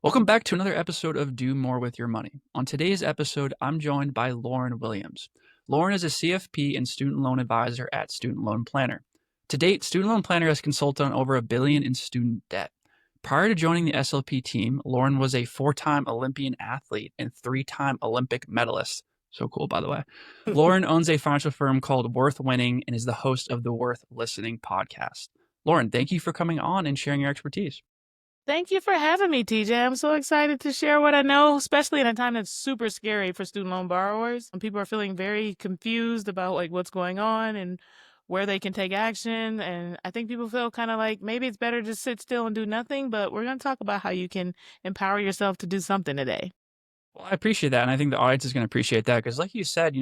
Welcome back to another episode of Do More with Your Money. On today's episode, I'm joined by Lauryn Williams. Lauryn is a CFP and student loan advisor at Student Loan Planner. To date, Student Loan Planner has consulted on over $1 billion in student debt. Prior to joining the SLP team, Lauryn was a 4-time Olympian athlete and 3-time Olympic medalist. So cool, by the way. Lauryn owns a financial firm called Worth Winning and is the host of the Worth Listening podcast. Lauryn, thank you for coming on and sharing your expertise. Thank you for having me, TJ. I'm so excited to share what I know, especially in a time that's super scary for student loan borrowers. When people are feeling very confused about what's going on and where they can take action. And I think people feel kind of like maybe it's better to sit still and do nothing, but we're going to talk about how you can empower yourself to do something today. Well, I appreciate that. And I think the audience is going to appreciate that because like you said,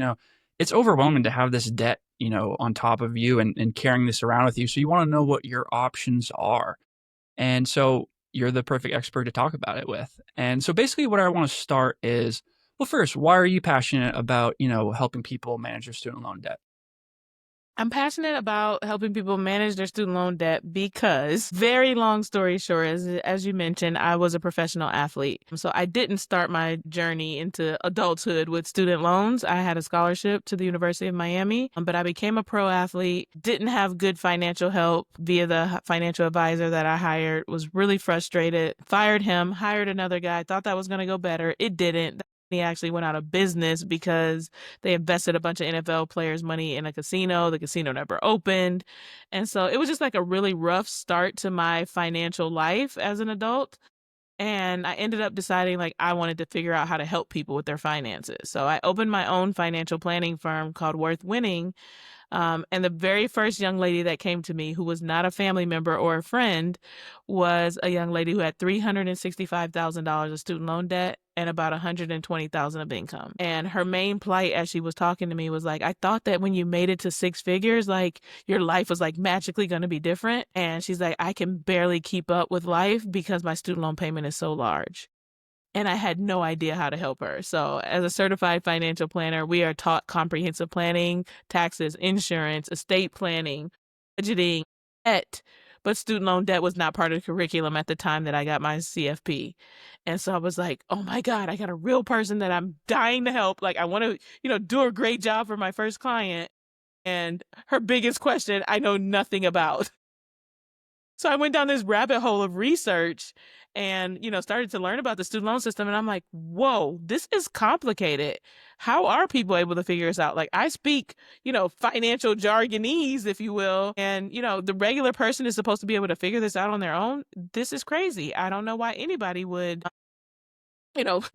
it's overwhelming to have this debt, on top of you and carrying this around with you. So you want to know what your options are. And so you're the perfect expert to talk about it with. And so basically what I want to start is, well, first, why are you passionate about, helping people manage their student loan debt? I'm passionate about helping people manage their student loan debt because, very long story short, as you mentioned, I was a professional athlete. So I didn't start my journey into adulthood with student loans. I had a scholarship to the University of Miami, but I became a pro athlete, didn't have good financial help via the financial advisor that I hired, was really frustrated, fired him, hired another guy, thought that was going to go better. It didn't. He actually went out of business because they invested a bunch of NFL players' money in a casino. The casino never opened. And so it was just like a really rough start to my financial life as an adult. And I ended up deciding I wanted to figure out how to help people with their finances. So I opened my own financial planning firm called Worth Winning. And the very first young lady that came to me who was not a family member or a friend was a young lady who had $365,000 of student loan debt and about $120,000 of income. And her main plight as she was talking to me was I thought that when you made it to 6 figures, your life was magically going to be different. And she's like, I can barely keep up with life because my student loan payment is so large. And I had no idea how to help her. So as a certified financial planner, we are taught comprehensive planning, taxes, insurance, estate planning, budgeting, debt. But student loan debt was not part of the curriculum at the time that I got my CFP. And so I was like, oh my God, I got a real person that I'm dying to help. I want to, do a great job for my first client. And her biggest question, I know nothing about. So I went down this rabbit hole of research and, started to learn about the student loan system. And I'm like, whoa, this is complicated. How are people able to figure this out? I speak, financial jargonese, if you will. And, the regular person is supposed to be able to figure this out on their own. This is crazy. I don't know why anybody would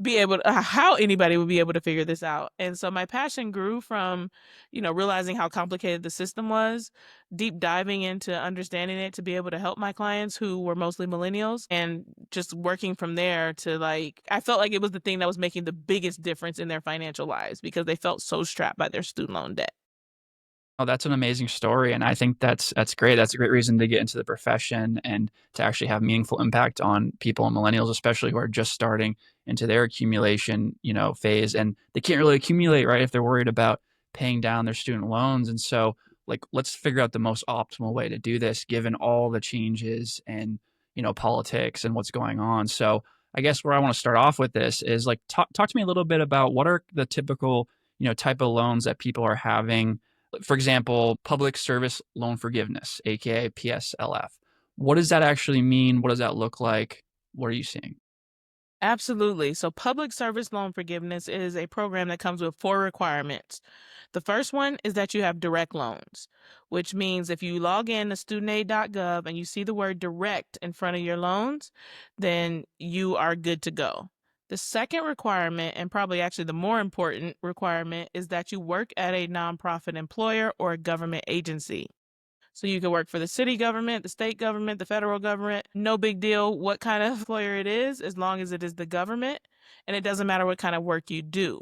be able to, how anybody would be able to figure this out. And so my passion grew from, realizing how complicated the system was, deep diving into understanding it to be able to help my clients who were mostly millennials, and just working from there to I felt like it was the thing that was making the biggest difference in their financial lives because they felt so strapped by their student loan debt. Oh, that's an amazing story. And I think that's great. That's a great reason to get into the profession and to actually have meaningful impact on people and millennials, especially who are just starting into their accumulation, phase. And they can't really accumulate, right, if they're worried about paying down their student loans. And so let's figure out the most optimal way to do this, given all the changes and, politics and what's going on. So I guess where I want to start off with this is talk to me a little bit about what are the typical, type of loans that people are having. For example, public service loan forgiveness, aka PSLF. What does that actually mean? What does that look like? What are you seeing? Absolutely. So public service loan forgiveness is a program that comes with 4 requirements. The first one is that you have direct loans, which means if you log in to studentaid.gov and you see the word direct in front of your loans, then you are good to go. The second requirement, and probably actually the more important requirement, is that you work at a nonprofit employer or a government agency. So you can work for the city government, the state government, the federal government. No big deal what kind of employer it is, as long as it is the government. And it doesn't matter what kind of work you do.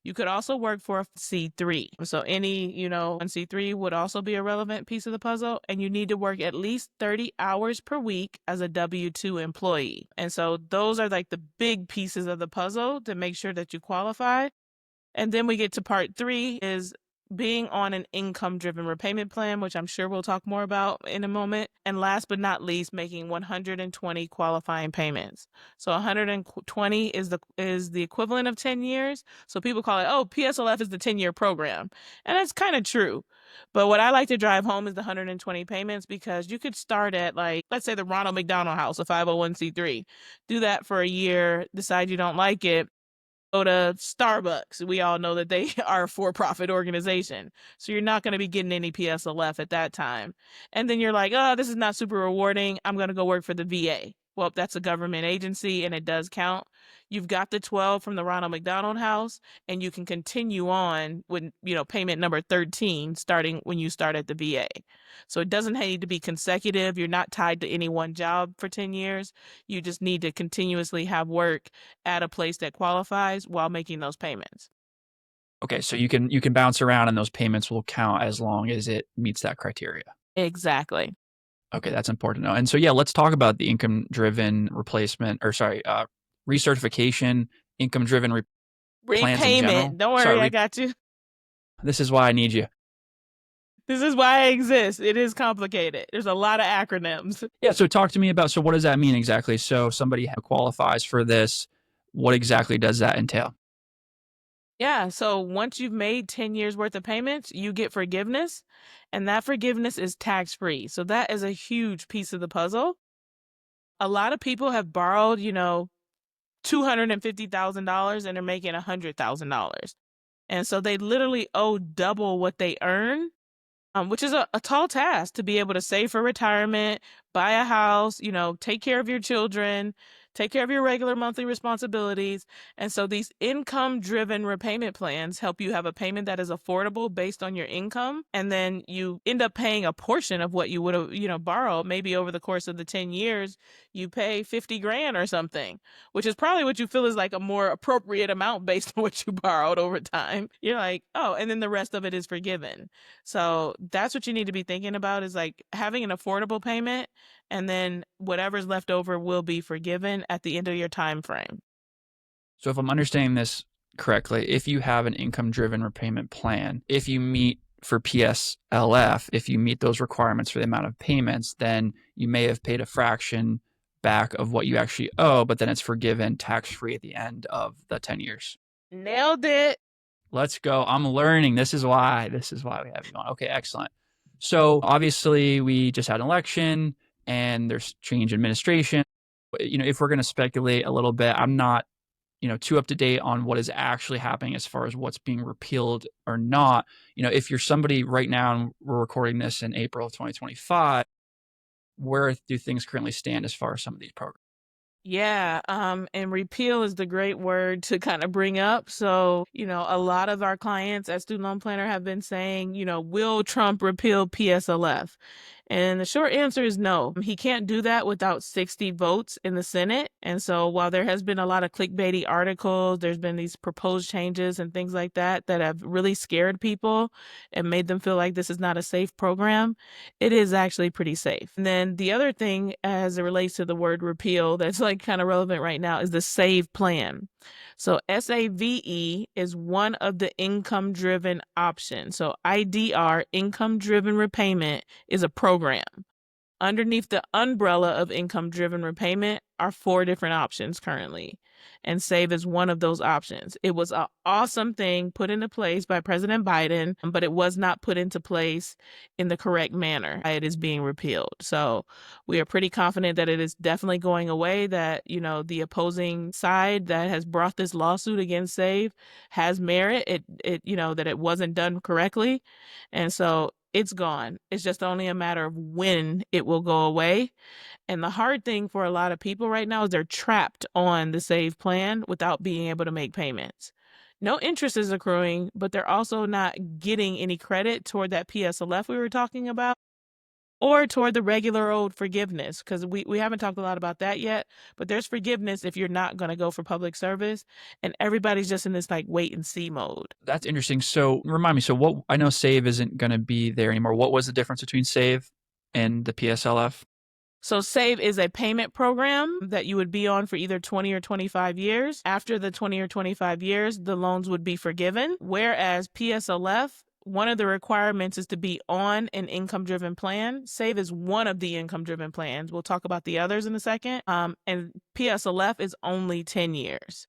You could also work for a C3. So any, C3 would also be a relevant piece of the puzzle. And you need to work at least 30 hours per week as a W-2 employee. And so those are the big pieces of the puzzle to make sure that you qualify. And then we get to part 3 is being on an income-driven repayment plan, which I'm sure we'll talk more about in a moment. And last but not least, making 120 qualifying payments. So 120 is the equivalent of 10 years. So people call it, oh, PSLF is the 10-year program. And that's kind of true. But what I like to drive home is the 120 payments, because you could start at, like, let's say the Ronald McDonald House, a 501c3. Do that for a year, decide you don't like it, go to Starbucks. We all know that they are a for-profit organization. So you're not going to be getting any PSLF at that time. And then you're like, oh, this is not super rewarding. I'm going to go work for the VA. Well, that's a government agency and it does count. You've got the 12 from the Ronald McDonald House, and you can continue on with, payment number 13 starting when you start at the VA. So it doesn't need to be consecutive. You're not tied to any one job for 10 years. You just need to continuously have work at a place that qualifies while making those payments. Okay, so you can bounce around and those payments will count as long as it meets that criteria. Exactly. Okay, that's important to know. And so, yeah, let's talk about the income-driven recertification, income-driven plans in general. Repayment. Don't worry, Sorry, I got you. this is why I need you. This is why I exist. It is complicated. There's a lot of acronyms. Yeah, so talk to me about, so what does that mean exactly? So somebody qualifies for this. What exactly does that entail? Yeah, so once you've made 10 years worth of payments, you get forgiveness, and that forgiveness is tax-free. So that is a huge piece of the puzzle. A lot of people have borrowed, $250,000 and they're making $100,000. And so they literally owe double what they earn, which is a tall task to be able to save for retirement, buy a house, take care of your children, take care of your regular monthly responsibilities. And so these income-driven repayment plans help you have a payment that is affordable based on your income. And then you end up paying a portion of what you would have, borrowed. Maybe over the course of the 10 years, you pay 50 grand or something, which is probably what you feel is like a more appropriate amount based on what you borrowed over time. You're like, oh, and then the rest of it is forgiven. So that's what you need to be thinking about, is like having an affordable payment, and then whatever's left over will be forgiven at the end of your time frame. So if I'm understanding this correctly, if you have an income-driven repayment plan, if you meet for PSLF, if you meet those requirements for the amount of payments, then you may have paid a fraction back of what you actually owe, but then it's forgiven tax-free at the end of the 10 years. Nailed it. Let's go. I'm learning. This is why we have you on. Okay, excellent. So obviously we just had an election and there's change in administration. If we're going to speculate a little bit, I'm not, too up to date on what is actually happening as far as what's being repealed or not. If you're somebody right now, and we're recording this in April of 2025, where do things currently stand as far as some of these programs? Yeah, and repeal is the great word to kind of bring up. So, a lot of our clients as student loan planner have been saying, will Trump repeal PSLF? And the short answer is no. He can't do that without 60 votes in the Senate. And so while there has been a lot of clickbaity articles, there's been these proposed changes and things like that that have really scared people and made them feel like this is not a safe program. It is actually pretty safe. And then the other thing, as it relates to the word repeal, that's like kind of relevant right now, is the SAVE plan. So SAVE is one of the income-driven options. So IDR, income-driven repayment, is a program. Underneath the umbrella of income-driven repayment are 4 different options currently, and SAVE is one of those options. It was an awesome thing put into place by President Biden, but it was not put into place in the correct manner. It is being repealed. So we are pretty confident that it is definitely going away, that, the opposing side that has brought this lawsuit against SAVE has merit, that it wasn't done correctly. And so it's gone. It's just only a matter of when it will go away. And the hard thing for a lot of people right now is they're trapped on the SAVE plan without being able to make payments. No interest is accruing, but they're also not getting any credit toward that PSLF we were talking about, or toward the regular old forgiveness, because we haven't talked a lot about that yet, but there's forgiveness if you're not going to go for public service, and everybody's just in this like wait and see mode. That's interesting. So remind me, so what, I know SAVE isn't going to be there anymore. What was the difference between SAVE and the PSLF? So SAVE is a payment program that you would be on for either 20 or 25 years. After the 20 or 25 years, the loans would be forgiven, whereas PSLF one of the requirements is to be on an income-driven plan. SAVE is one of the income-driven plans. We'll talk about the others in a second. And PSLF is only 10 years.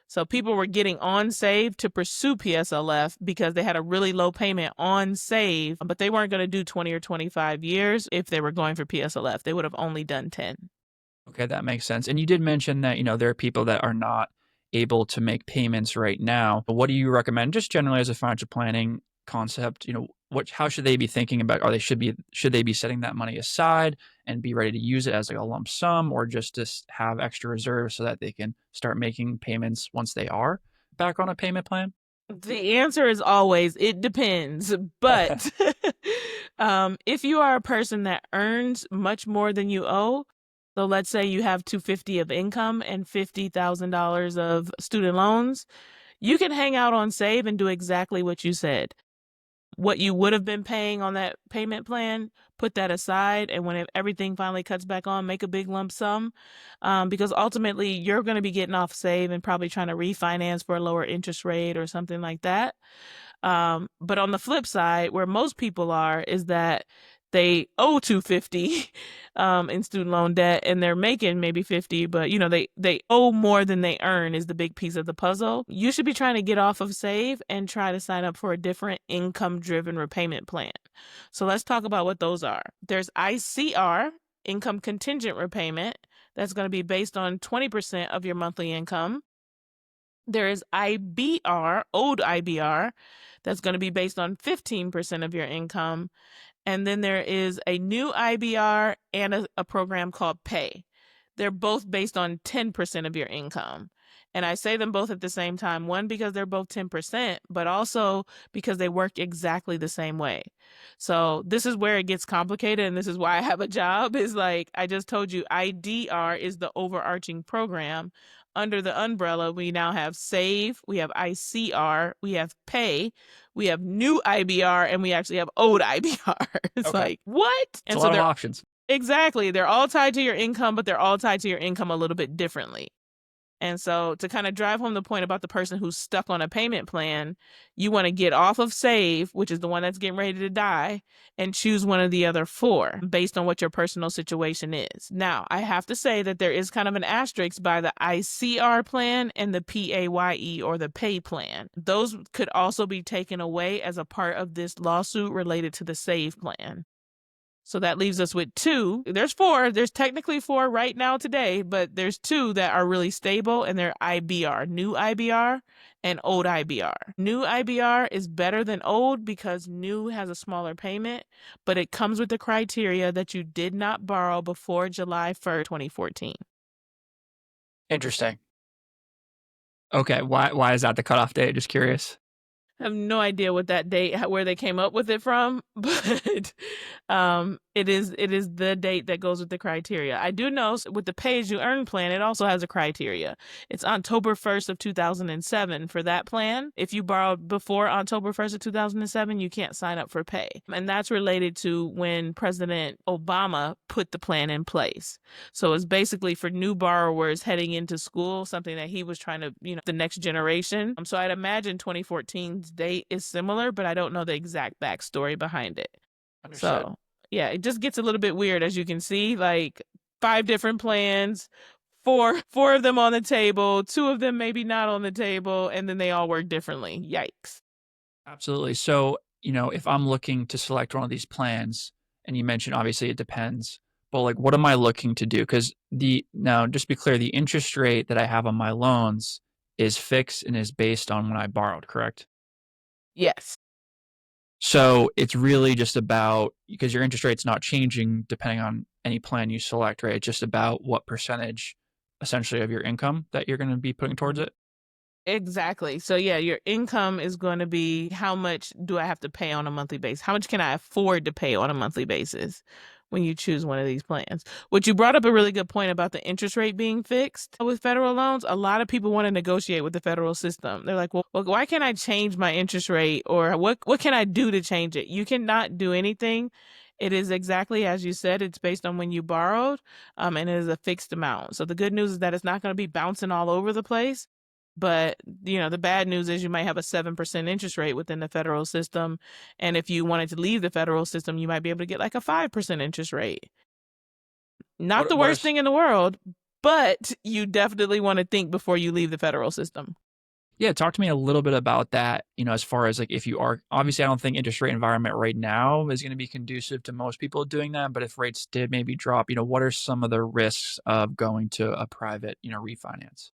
So people were getting on SAVE to pursue PSLF because they had a really low payment on SAVE, but they weren't going to do 20 or 25 years if they were going for PSLF. They would have only done 10. Okay, that makes sense. And you did mention that, there are people that are not able to make payments right now. But what do you recommend just generally as a financial planning concept? How should they be thinking about, should they be setting that money aside and be ready to use it as like a lump sum, or just to have extra reserves so that they can start making payments once they are back on a payment plan? The answer is always, it depends. But if you are a person that earns much more than you owe, so let's say you have $250 of income and $50,000 of student loans, you can hang out on SAVE and do exactly what you said. What you would have been paying on that payment plan, put that aside, and when everything finally cuts back on, make a big lump sum, because ultimately you're going to be getting off SAVE and probably trying to refinance for a lower interest rate or something like that. But on the flip side, where most people are is that they owe $250 in student loan debt and they're making maybe $50, but they owe more than they earn is the big piece of the puzzle. You should be trying to get off of SAVE and try to sign up for a different income-driven repayment plan. So let's talk about what those are. There's ICR, income contingent repayment. That's going to be based on 20% of your monthly income. There is IBR, old IBR, that's going to be based on 15% of your income. And then there is a new IBR and a program called Pay. They're both based on 10% of your income. And I say them both at the same time, one, because they're both 10%, but also because they work exactly the same way. So this is where it gets complicated, and this is why I have a job, is like I just told you, IDR is the overarching program. Under the umbrella, we now have SAVE, we have ICR, we have Pay, we have new IBR, and we actually have old IBR. It's Okay. like, what? It's a lot of options. Exactly. They're all tied to your income, but they're all tied to your income a little bit differently. And so to kind of drive home the point about the person who's stuck on a payment plan, you want to get off of SAVE, which is the one that's getting ready to die, and choose one of the other four based on what your personal situation is. Now, I have to say that there is kind of an asterisk by the ICR plan and the PAYE or the Pay plan. Those could also be taken away as a part of this lawsuit related to the SAVE plan. So that leaves us with two. There's four. There's technically four right now today, but there's two that are really stable, and they're IBR, new IBR and old IBR. New IBR is better than old because new has a smaller payment, but it comes with the criteria that you did not borrow before July 1st, 2014. Interesting. Okay, why is that the cutoff date? Just curious. I have no idea what that date, where they came up with it from, but it is the date that goes with the criteria. I do know with the pay as you earn plan, it also has a criteria. It's October 1st of 2007 for that plan. If you borrowed before October 1st of 2007, you can't sign up for Pay. And that's related to when President Obama put the plan in place. So it's basically for new borrowers heading into school, something that he was trying to, the next generation. So I'd imagine 2014's date is similar, but I don't know the exact backstory behind it. Understood. So yeah, it just gets a little bit weird, as you can see, like 5 different plans, four of them on the table, 2 of them maybe not on the table, and then they all work differently. Yikes. Absolutely. So, if I'm looking to select one of these plans, and you mentioned obviously it depends, but like, what am I looking to do? Because now just to be clear, the interest rate that I have on my loans is fixed and is based on when I borrowed, correct? Yes. So it's really just about, because your interest rate's not changing depending on any plan you select, right? It's just about what percentage essentially of your income that you're going to be putting towards it. Exactly. So yeah, your income is going to be how much do I have to pay on a monthly basis? How much can I afford to pay on a monthly basis when you choose one of these plans? What you brought up a really good point about the interest rate being fixed with federal loans. A lot of people want to negotiate with the federal system. They're like, well, why can't I change my interest rate, or what can I do to change it? You cannot do anything. It is exactly as you said. It's based on when you borrowed, and it is a fixed amount. So the good news is that it's not going to be bouncing all over the place. But, the bad news is you might have a 7% interest rate within the federal system. And if you wanted to leave the federal system, you might be able to get like a 5% interest rate. Not the What worst are thing in the world, but you definitely want to think before you leave the federal system. Yeah, talk to me a little bit about that, as far as, like, if you are obviously, I don't think interest rate environment right now is gonna be conducive to most people doing that, but if rates did maybe drop, what are some of the risks of going to a private, refinance?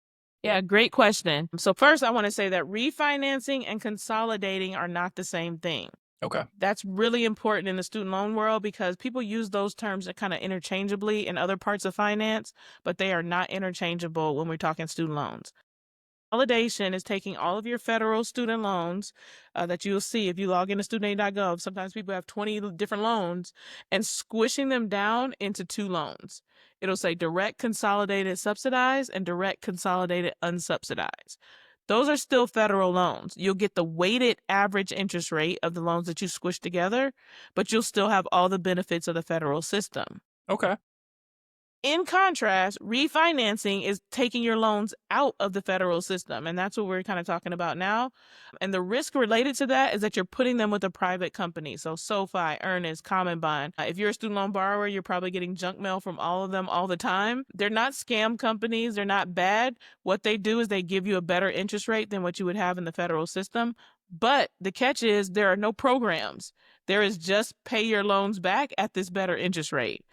Yeah, great question. So, first, I want to say that refinancing and consolidating are not the same thing. Okay. That's really important in the student loan world because people use those terms kind of interchangeably in other parts of finance, but they are not interchangeable when we're talking student loans. Consolidation is taking all of your federal student loans that you'll see if you log into studentaid.gov. Sometimes people have 20 different loans and squishing them down into two loans. It'll say direct consolidated subsidized and direct consolidated unsubsidized. Those are still federal loans. You'll get the weighted average interest rate of the loans that you squish together, but you'll still have all the benefits of the federal system. Okay. In contrast, refinancing is taking your loans out of the federal system. And that's what we're kind of talking about now. And the risk related to that is that you're putting them with a private company. So SoFi, Earnest, Common Bond. If you're a student loan borrower, you're probably getting junk mail from all of them all the time. They're not scam companies. They're not bad. What they do is they give you a better interest rate than what you would have in the federal system. But the catch is there are no programs. There is just pay your loans back at this better interest rate.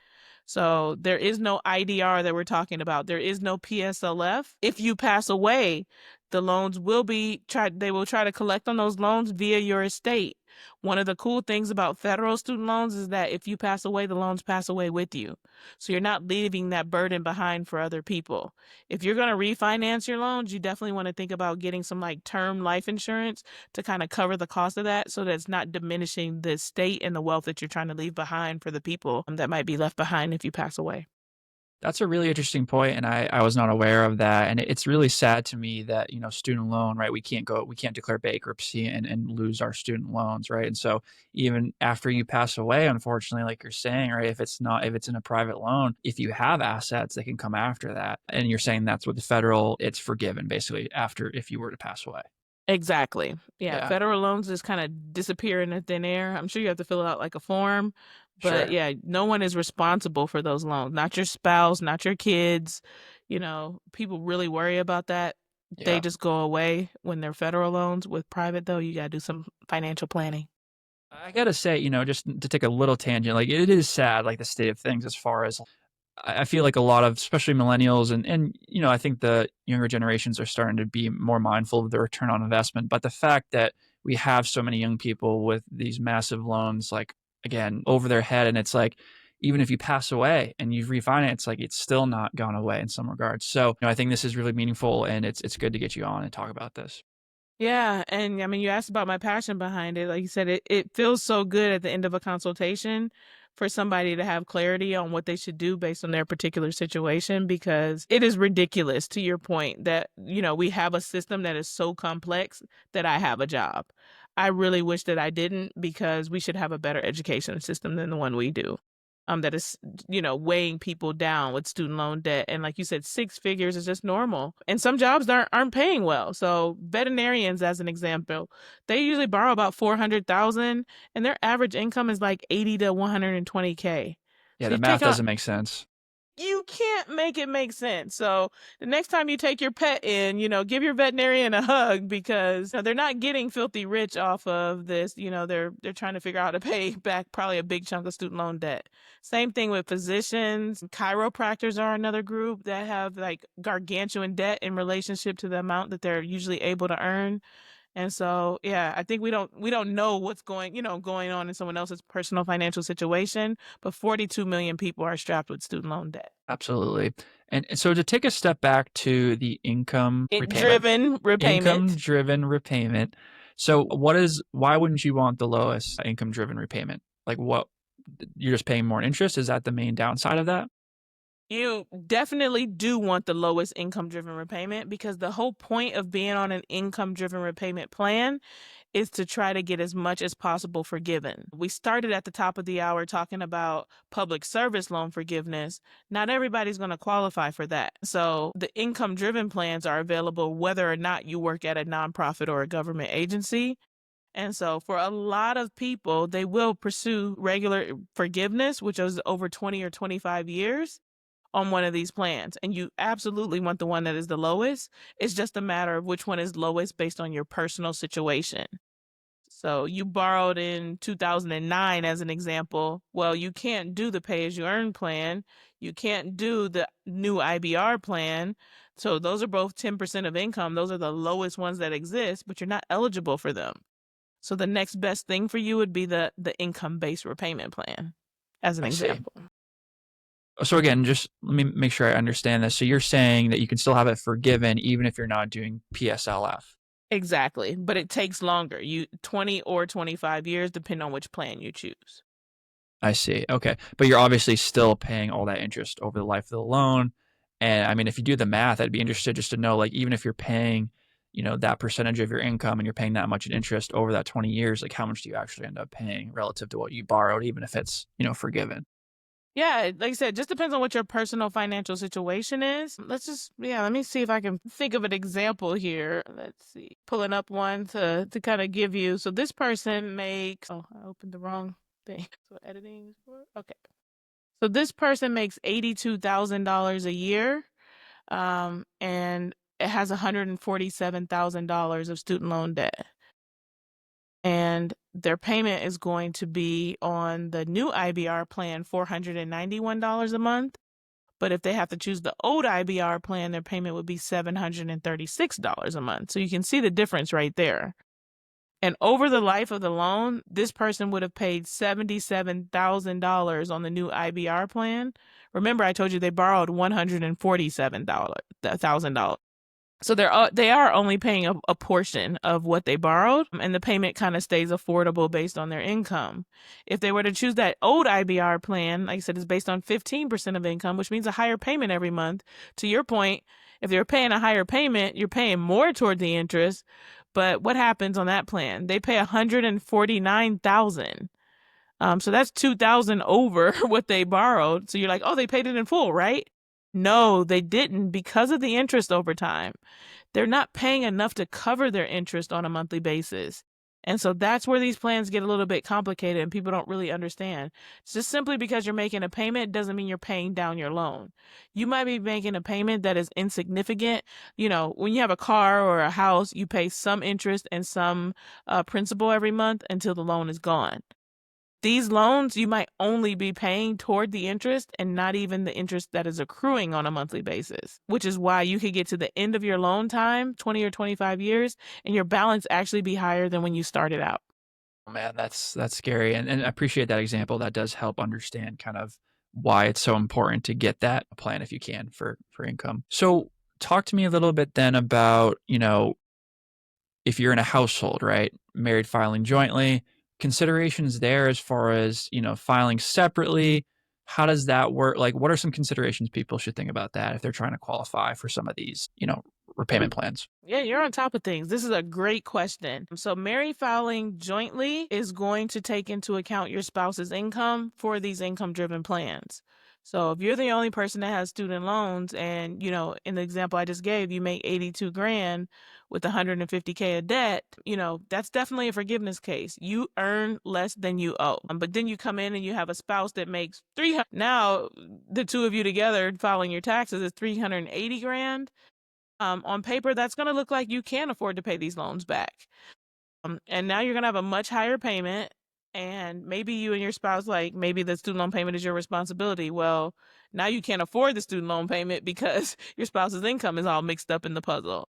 So there is no IDR that we're talking about. There is no PSLF. If you pass away, the loans will be tried. They will try to collect on those loans via your estate. One of the cool things about federal student loans is that if you pass away, the loans pass away with you. So you're not leaving that burden behind for other people. If you're going to refinance your loans, you definitely want to think about getting some like term life insurance to kind of cover the cost of that so that it's not diminishing the estate and the wealth that you're trying to leave behind for the people that might be left behind if you pass away. That's a really interesting point, and I was not aware of that, and it's really sad to me that, student loan, right, we can't declare bankruptcy and lose our student loans, right? And so even after you pass away, unfortunately, like you're saying, right, if it's in a private loan, if you have assets, they can come after that. And you're saying that's what the federal, it's forgiven basically after if you were to pass away. Exactly. Yeah, Yeah, federal loans just kind of disappear in the thin air. I'm sure you have to fill out like a form, but sure. yeah, no one is responsible for those loans. Not your spouse, not your kids. People really worry about that. They Yeah. just go away when they're federal loans. With private though, you got to do some financial planning. I gotta say, just to take a little tangent, like it is sad, like the state of things as far as I feel like a lot of, especially millennials, and I think the younger generations are starting to be more mindful of the return on investment. But the fact that we have so many young people with these massive loans, like again, over their head, and it's like even if you pass away and you refinance, like it's still not gone away in some regards. So I think this is really meaningful, and it's good to get you on and talk about this. Yeah, and I mean, you asked about my passion behind it. Like you said, it feels so good at the end of a consultation for somebody to have clarity on what they should do based on their particular situation because it is ridiculous to your point that, we have a system that is so complex that I have a job. I really wish that I didn't because we should have a better education system than the one we do. That is, weighing people down with student loan debt. And like you said, six figures is just normal. And some jobs aren't paying well. So veterinarians, as an example, they usually borrow about 400,000 and their average income is like 80 to 120K. Yeah, So the you take math out doesn't make sense. you can't make it make sense. So the next time you take your pet in, give your veterinarian a hug because they're not getting filthy rich off of this. They're trying to figure out how to pay back probably a big chunk of student loan debt. Same thing with physicians. Chiropractors are another group that have like gargantuan debt in relationship to the amount that they're usually able to earn. And so, yeah, I think we don't know what's going on in someone else's personal financial situation, but 42 million people are strapped with student loan debt. Absolutely. And so to take a step back to the income It repayment, driven repayment. income-driven repayment. So why wouldn't you want the lowest income-driven repayment? Like what you're just paying more in interest? Is that the main downside of that? You definitely do want the lowest income driven repayment because the whole point of being on an income driven repayment plan is to try to get as much as possible forgiven. We started at the top of the hour talking about public service loan forgiveness. Not everybody's going to qualify for that. So the income-driven plans are available whether or not you work at a nonprofit or a government agency. And so for a lot of people, they will pursue regular forgiveness, which is over 20 or 25 years on one of these plans. And you absolutely want the one that is the lowest. It's just a matter of which one is lowest based on your personal situation. So you borrowed in 2009 as an example. Well, you can't do the pay as you earn plan. You can't do the new IBR plan. So those are both 10% of income. Those are the lowest ones that exist, but you're not eligible for them. So the next best thing for you would be the income-based repayment plan, as an I see. example. So again, just let me make sure I understand this. So you're saying that you can still have it forgiven even if you're not doing PSLF. Exactly. But it takes longer. 20 or 25 years, depending on which plan you choose. I see. Okay. But you're obviously still paying all that interest over the life of the loan. And I mean, if you do the math, I'd be interested just to know, like, even if you're paying, that percentage of your income and you're paying that much in interest over that 20 years, like how much do you actually end up paying relative to what you borrowed, even if it's, forgiven? Yeah, like I said, just depends on what your personal financial situation is. Let me see if I can think of an example here. Let's see. Pulling up one to kind of give you. So this person makes, I opened the wrong thing. So editing is for, okay. So this person makes $82,000 a year, and it has $147,000 of student loan debt. And their payment is going to be on the new IBR plan $491 a month. But if they have to choose the old IBR plan, their payment would be $736 a month. So you can see the difference right there. And over the life of the loan, this person would have paid $77,000 on the new IBR plan. Remember, I told you they borrowed $147,000. So they are only paying a portion of what they borrowed, and the payment kind of stays affordable based on their income. If they were to choose that old IBR plan, like I said, it's based on 15% of income, which means a higher payment every month. To your point, if they're paying a higher payment, you're paying more toward the interest. But what happens on that plan? They pay $149,000. So that's $2,000 over what they borrowed. So you're like, oh, they paid it in full, right? No, they didn't, because of the interest over time. They're not paying enough to cover their interest on a monthly basis. And so that's where these plans get a little bit complicated and people don't really understand. It's just simply because you're making a payment doesn't mean you're paying down your loan. You might be making a payment that is insignificant. When you have a car or a house, you pay some interest and some principal every month until the loan is gone. These loans, you might only be paying toward the interest and not even the interest that is accruing on a monthly basis, which is why you could get to the end of your loan time, 20 or 25 years, and your balance actually be higher than when you started out. Oh, man, that's scary. And I appreciate that example. That does help understand kind of why it's so important to get that plan if you can for income. So talk to me a little bit then about, if you're in a household, right? Married filing jointly, considerations there as far as, filing separately. How does that work? Like, what are some considerations people should think about that if they're trying to qualify for some of these, repayment plans? Yeah, you're on top of things. This is a great question. So, married filing jointly is going to take into account your spouse's income for these income driven plans. So, if you're the only person that has student loans and, in the example I just gave, you make 82 grand with 150K of debt, that's definitely a forgiveness case. You earn less than you owe. But then you come in and you have a spouse that makes 300. Now, the two of you together filing your taxes is 380 grand. On paper, that's going to look like you can afford to pay these loans back. And now you're going to have a much higher payment. And maybe you and your spouse, maybe the student loan payment is your responsibility. Well, now you can't afford the student loan payment because your spouse's income is all mixed up in the puzzle.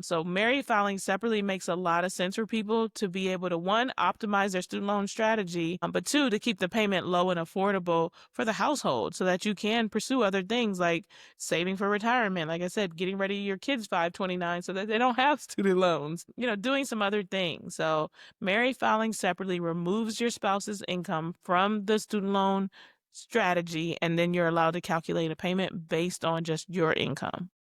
So married filing separately makes a lot of sense for people to be able to, one, optimize their student loan strategy, but two, to keep the payment low and affordable for the household so that you can pursue other things like saving for retirement. Like I said, getting ready your kids 529 so that they don't have student loans, doing some other things. So married filing separately removes your spouse's income from the student loan strategy, and then you're allowed to calculate a payment based on just your income.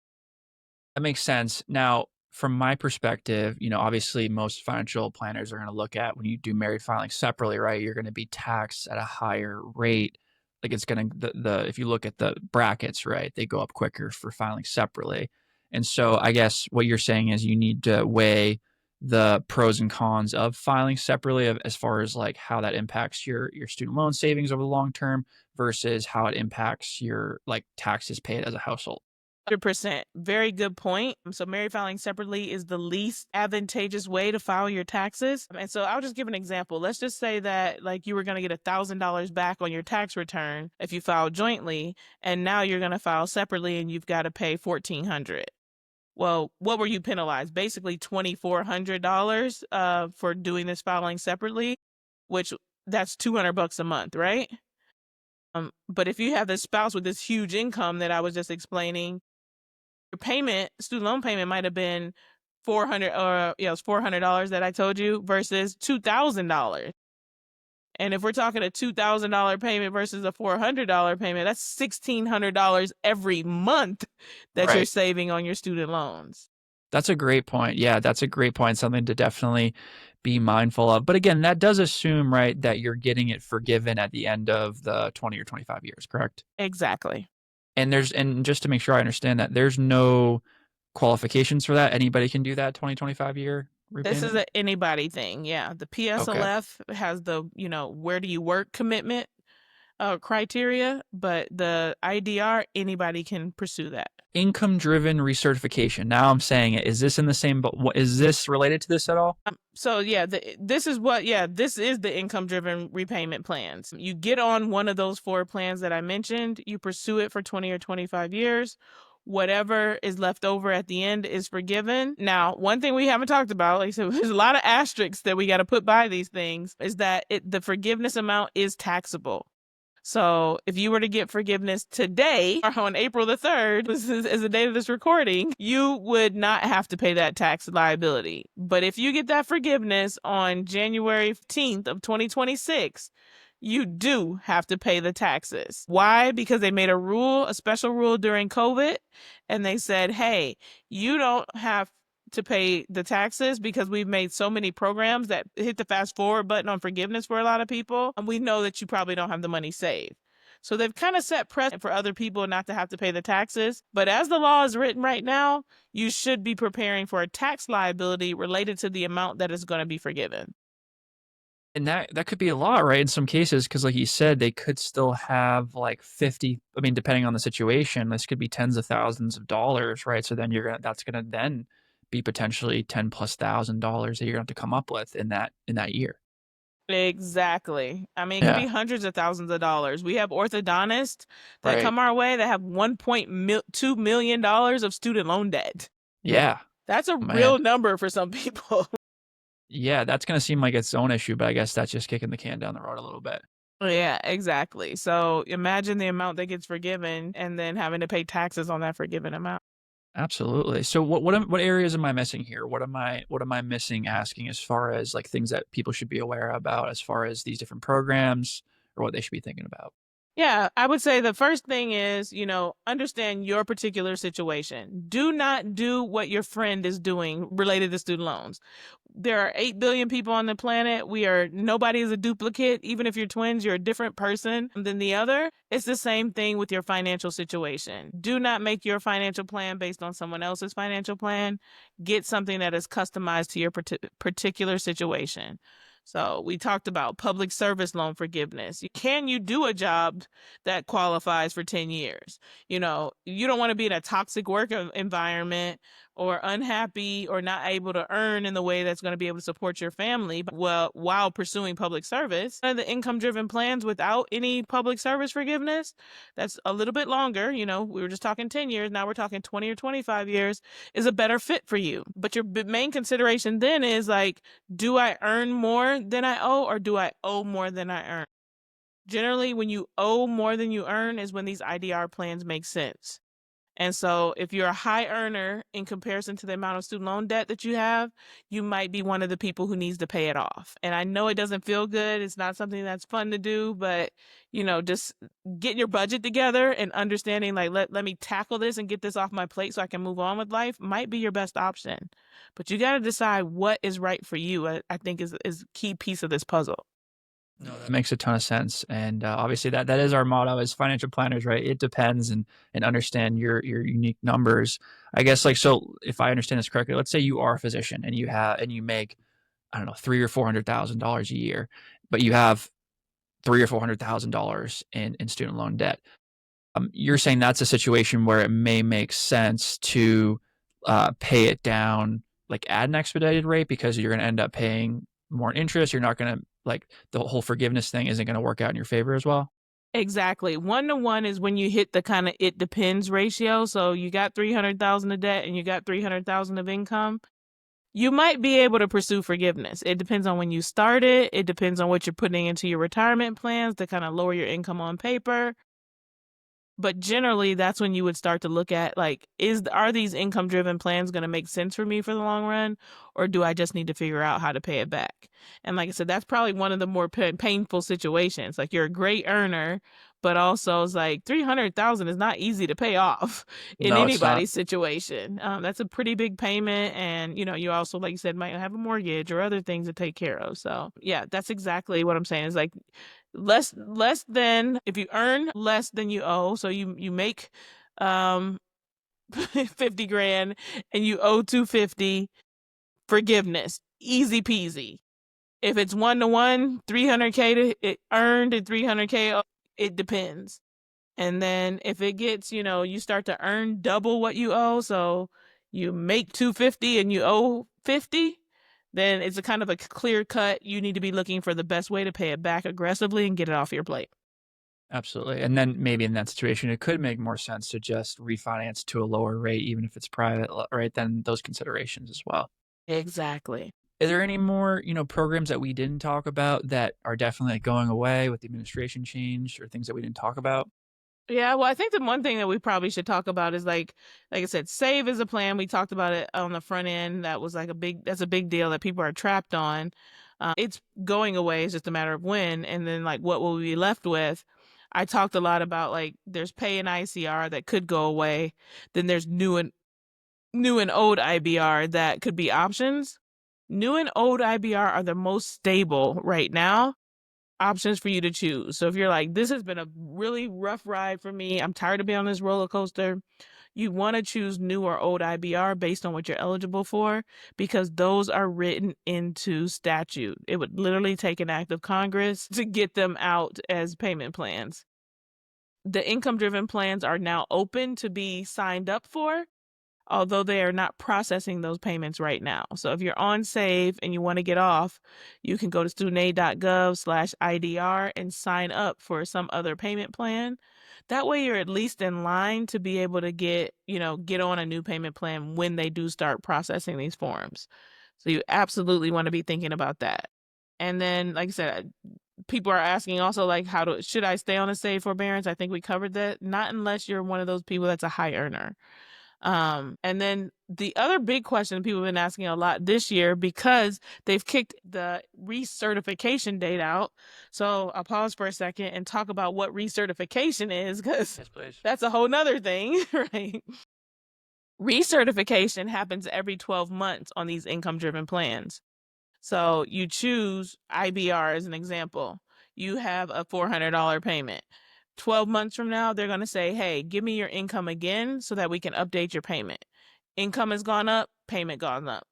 That makes sense. Now, from my perspective, obviously most financial planners are going to look at when you do married filing separately, right? You're going to be taxed at a higher rate. Like it's going to the if you look at the brackets, right, they go up quicker for filing separately. And so I guess what you're saying is you need to weigh the pros and cons of filing separately as far as like how that impacts your student loan savings over the long term versus how it impacts your like taxes paid as a household. 100%. Very good point. So, married filing separately is the least advantageous way to file your taxes. And so, I'll just give an example. Let's just say that, like, you were going to get $1,000 back on your tax return if you filed jointly, and now you're going to file separately and you've got to pay $1,400. Well, what were you penalized? Basically, $2,400 for doing this filing separately, which that's $200 a month, right? But if you have this spouse with this huge income that I was just explaining, your payment, student loan payment, might have been 400, or it was $400 that I told you versus $2,000. And if we're talking a $2,000 payment versus a $400 payment, that's $1,600 every month that you're Right. saving on your student loans. That's a great point. Yeah, that's a great point. Something to definitely be mindful of. But again, that does assume, right, that you're getting it forgiven at the end of the 20 or 25 years, correct? Exactly. And just to make sure I understand that, there's no qualifications for that. Anybody can do that 20-25 year This is repayment? an anybody thing. Yeah. The Okay. PSLF has the, where do you work commitment criteria, but the IDR, anybody can pursue that. Income driven recertification. Now I'm saying it. Is this in the same, but what is this related to this at all? So yeah, this is the income driven repayment plans. You get on one of those 4 plans that I mentioned, you pursue it for 20 or 25 years. Whatever is left over at the end is forgiven. Now, one thing we haven't talked about, like I said, there's a lot of asterisks that we got to put by these things, is that the forgiveness amount is taxable. So if you were to get forgiveness today, or on April the 3rd, this is the date of this recording, you would not have to pay that tax liability. But if you get that forgiveness on January 15th of 2026, you do have to pay the taxes. Why? Because they made a special rule during COVID, and they said, hey, you don't have to pay the taxes because we've made so many programs that hit the fast forward button on forgiveness for a lot of people. And we know that you probably don't have the money saved. So they've kind of set precedent for other people not to have to pay the taxes. But as the law is written right now, you should be preparing for a tax liability related to the amount that is going to be forgiven. And that could be a lot, right? In some cases, because like you said, they could still have like 50. I mean, depending on the situation, this could be tens of thousands of dollars, right? So then that's gonna then be potentially $10,000+ that you're gonna have to come up with in that year. Exactly. I mean, it could Yeah. be hundreds of thousands of dollars. We have orthodontists that Right. come our way that have $1.2 million of student loan debt. Yeah. That's a Oh, man. real number for some people. Yeah, that's gonna seem like its own issue, but I guess that's just kicking the can down the road a little bit. Yeah, exactly. So imagine the amount that gets forgiven and then having to pay taxes on that forgiven amount. Absolutely. So what areas am I missing here? What am I missing asking as far as like things that people should be aware about as far as these different programs or what they should be thinking about? Yeah, I would say the first thing is, understand your particular situation. Do not do what your friend is doing related to student loans. There are 8 billion people on the planet. Nobody is a duplicate. Even if you're twins, you're a different person than the other. It's the same thing with your financial situation. Do not make your financial plan based on someone else's financial plan. Get something that is customized to your particular situation. So we talked about public service loan forgiveness. Can you do a job that qualifies for 10 years? You don't want to be in a toxic work environment or unhappy or not able to earn in the way that's going to be able to support your family while pursuing public service. One of the income driven plans without any public service forgiveness, that's a little bit longer. We were just talking 10 years. Now we're talking 20 or 25 years is a better fit for you. But your main consideration then is like, do I earn more than I owe or do I owe more than I earn? Generally, when you owe more than you earn is when these IDR plans make sense. And so if you're a high earner in comparison to the amount of student loan debt that you have, you might be one of the people who needs to pay it off. And I know it doesn't feel good. It's not something that's fun to do, but just getting your budget together and understanding like let me tackle this and get this off my plate so I can move on with life might be your best option. But you got to decide what is right for you. I think is a key piece of this puzzle. No, that makes a ton of sense, and obviously that is our motto as financial planners, right? It depends, and understand your unique numbers. I guess like so, if I understand this correctly, let's say you are a physician and you make I don't know $300,000 or $400,000 a year, but you have $300,000 or $400,000 in student loan debt. You're saying that's a situation where it may make sense to pay it down like at an expedited rate because you're going to end up paying more interest. You're not going to like the whole forgiveness thing isn't going to work out in your favor as well. Exactly. 1-to-1 is when you hit the kind of it depends ratio. So you got 300,000 of debt and you got 300,000 of income. You might be able to pursue forgiveness. It depends on when you start it. It depends on what you're putting into your retirement plans to kind of lower your income on paper. But generally, that's when you would start to look at like, are these income driven plans going to make sense for me for the long run, or do I just need to figure out how to pay it back? And like I said, that's probably one of the more painful situations. Like you're a great earner, but also it's like 300,000 is not easy to pay off in No, it's not. anybody's situation. That's a pretty big payment, and you also, like you said, might have a mortgage or other things to take care of. So yeah, that's exactly what I'm saying. Is like less than if you earn less than you owe, so you make 50 grand and you owe 250, forgiveness, easy peasy. If it's 1-to-1, 300K to earned and 300K, it depends. And then if it gets, you start to earn double what you owe, so you make 250 and you owe 50, then it's a kind of a clear cut. You need to be looking for the best way to pay it back aggressively and get it off your plate. Absolutely. And then maybe in that situation, it could make more sense to just refinance to a lower rate, even if it's private, right? Then those considerations as well. Exactly. Is there any more, programs that we didn't talk about that are definitely going away with the administration change or things that we didn't talk about? Yeah, well, I think the one thing that we probably should talk about is like I said, save is a plan. We talked about it on the front end. That's a big deal that people are trapped on. It's going away. It's just a matter of when. And then like, what will we be left with? I talked a lot about like, there's pay and ICR that could go away. Then there's new and old IBR that could be options. New and old IBR are the most stable right now options for you to choose. So if you're like, this has been a really rough ride for me, I'm tired of being on this roller coaster, you want to choose new or old IBR based on what you're eligible for, because those are written into statute. It would literally take an act of Congress to get them out as payment plans. The income driven plans are now open to be signed up for, although they are not processing those payments right now. So if you're on Save and you want to get off, you can go to studentaid.gov/IDR and sign up for some other payment plan. That way you're at least in line to be able to get on a new payment plan when they do start processing these forms. So you absolutely want to be thinking about that. And then, like I said, people are asking also like, should I stay on a Save forbearance? I think we covered that. Not unless you're one of those people that's a high earner. And then the other big question people have been asking a lot this year, because they've kicked the recertification date out. So I'll pause for a second and talk about what recertification is, because Yes, that's a whole nother thing, right? Recertification happens every 12 months on these income driven plans. So you choose IBR as an example. You have a $400 payment. 12 months from now, they're going to say, hey, give me your income again so that we can update your payment. Income has gone up, payment gone up.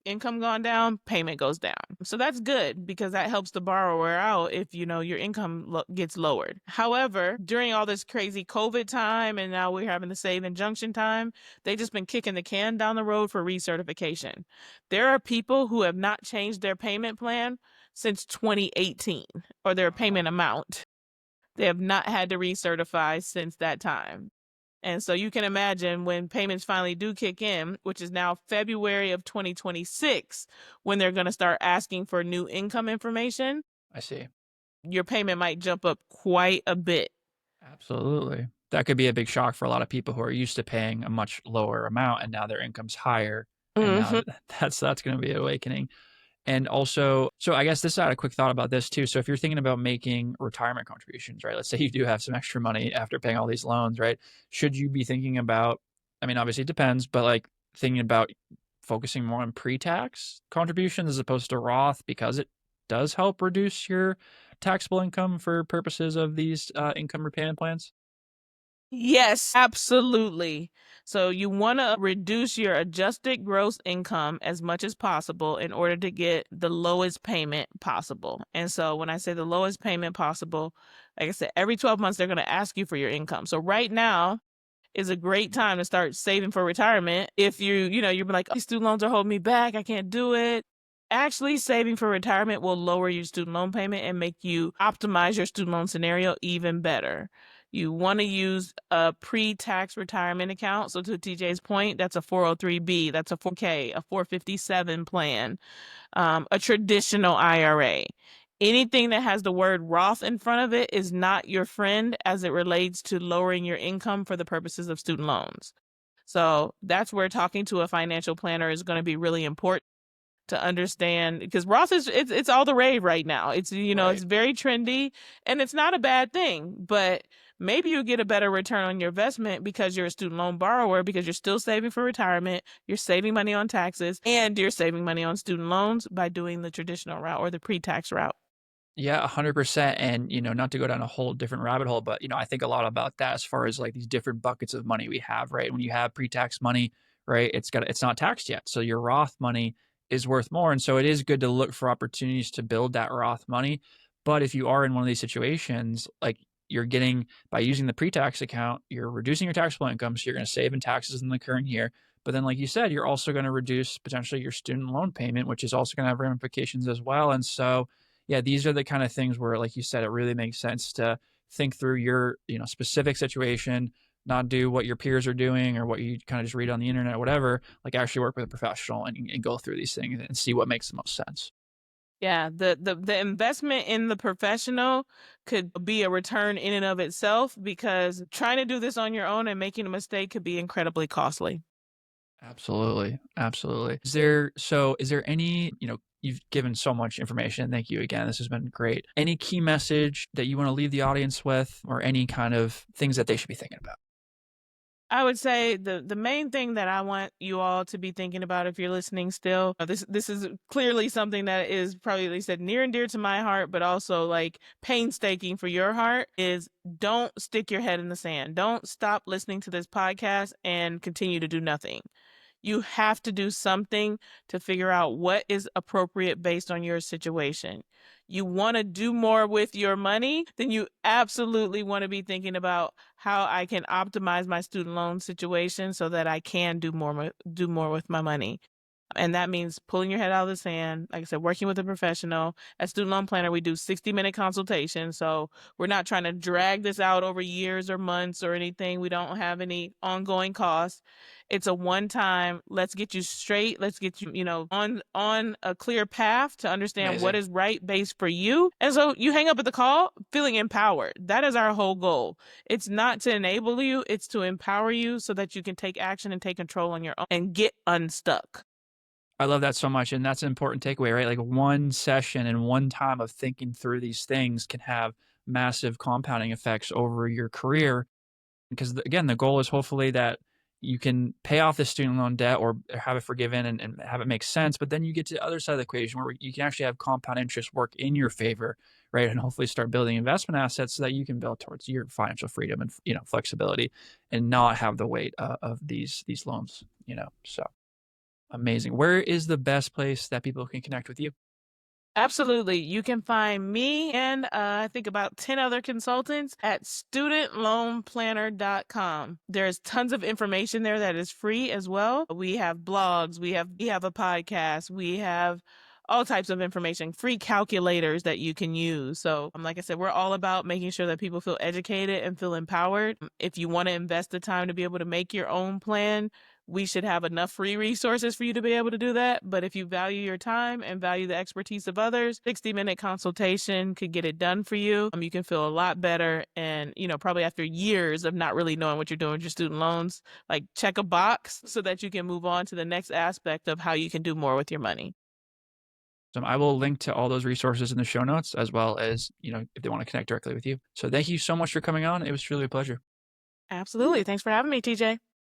Income gone down, payment goes down. So that's good because that helps the borrower out if your income gets lowered. However, during all this crazy COVID time and now we're having the save injunction time, they've just been kicking the can down the road for recertification. There are people who have not changed their payment plan since 2018, or their payment amount. They have not had to recertify since that time. And so you can imagine when payments finally do kick in, which is now February of 2026, when they're going to start asking for new income information, I see. your payment might jump up quite a bit. Absolutely. That could be a big shock for a lot of people who are used to paying a much lower amount, and now their income's higher, and now Mhm. that's gonna be awakening. And also, so I guess this I had a quick thought about this too. So if you're thinking about making retirement contributions, right? Let's say you do have some extra money after paying all these loans, right? Should you be thinking about, I mean, obviously it depends, but like thinking about focusing more on pre-tax contributions as opposed to Roth because it does help reduce your taxable income for purposes of these income repayment plans? Yes, absolutely. So you want to reduce your adjusted gross income as much as possible in order to get the lowest payment possible. And so when I say the lowest payment possible, like I said, every 12 months they're going to ask you for your income. So right now is a great time to start saving for retirement. If you're like, oh, these student loans are holding me back, I can't do it. Actually, saving for retirement will lower your student loan payment and make you optimize your student loan scenario even better. You want to use a pre-tax retirement account. So to TJ's point, that's a 403B, that's a 4K, a 457 plan, a traditional IRA. Anything that has the word Roth in front of it is not your friend as it relates to lowering your income for the purposes of student loans. So that's where talking to a financial planner is going to be really important to understand, because Roth is it's all the rave right now. It's Right. it's very trendy and it's not a bad thing, but maybe you get a better return on your investment because you're a student loan borrower, because you're still saving for retirement, you're saving money on taxes, and you're saving money on student loans by doing the traditional route or the pre-tax route. Yeah, 100%. And, not to go down a whole different rabbit hole, but, I think a lot about that as far as like these different buckets of money we have, right? When you have pre-tax money, right, it's not taxed yet. So your Roth money is worth more. And so it is good to look for opportunities to build that Roth money. But if you are in one of these situations, like you're getting by using the pre-tax account, you're reducing your taxable income. So you're going to save in taxes in the current year. But then, like you said, you're also going to reduce potentially your student loan payment, which is also going to have ramifications as well. And so, yeah, these are the kind of things where, like you said, it really makes sense to think through your, specific situation, not do what your peers are doing or what you kind of just read on the internet or whatever, like actually work with a professional and go through these things and see what makes the most sense. Yeah, the investment in the professional could be a return in and of itself, because trying to do this on your own and making a mistake could be incredibly costly. Absolutely. Absolutely. Is there any, you've given so much information. Thank you again. This has been great. Any key message that you want to leave the audience with or any kind of things that they should be thinking about? I would say the main thing that I want you all to be thinking about, if you're listening still, this is clearly something that is probably, at least said, near and dear to my heart, but also like painstaking for your heart, is don't stick your head in the sand. Don't stop listening to this podcast and continue to do nothing. You have to do something to figure out what is appropriate based on your situation. You want to do more with your money, then you absolutely want to be thinking about how I can optimize my student loan situation so that I can do more with my money. And that means pulling your head out of the sand. Like I said, working with a professional. As student loan planner, we do 60-minute consultations. So we're not trying to drag this out over years or months or anything. We don't have any ongoing costs. It's a one time, let's get you straight. Let's get you, on a clear path to understand what Amazing. is right based for you. And so you hang up at the call feeling empowered. That is our whole goal. It's not to enable you, it's to empower you so that you can take action and take control on your own and get unstuck. I love that so much, and that's an important takeaway, right? Like one session and one time of thinking through these things can have massive compounding effects over your career. Because again, the goal is hopefully that you can pay off the student loan debt or have it forgiven and have it make sense. But then you get to the other side of the equation where you can actually have compound interest work in your favor, right? And hopefully start building investment assets so that you can build towards your financial freedom and flexibility and not have the weight of these loans. So. Amazing. Where is the best place that people can connect with you? Absolutely. You can find me and I think about 10 other consultants at studentloanplanner.com. There's tons of information there that is free as well. We have blogs, we have a podcast, we have all types of information, free calculators that you can use. So, like I said, we're all about making sure that people feel educated and feel empowered. If you want to invest the time to be able to make your own plan, we should have enough free resources for you to be able to do that. But if you value your time and value the expertise of others, 60-minute consultation could get it done for you. You can feel a lot better. And, probably after years of not really knowing what you're doing with your student loans, like check a box so that you can move on to the next aspect of how you can do more with your money. So I will link to all those resources in the show notes, as well as, if they want to connect directly with you. So thank you so much for coming on. It was truly a pleasure. Absolutely. Thanks for having me, TJ.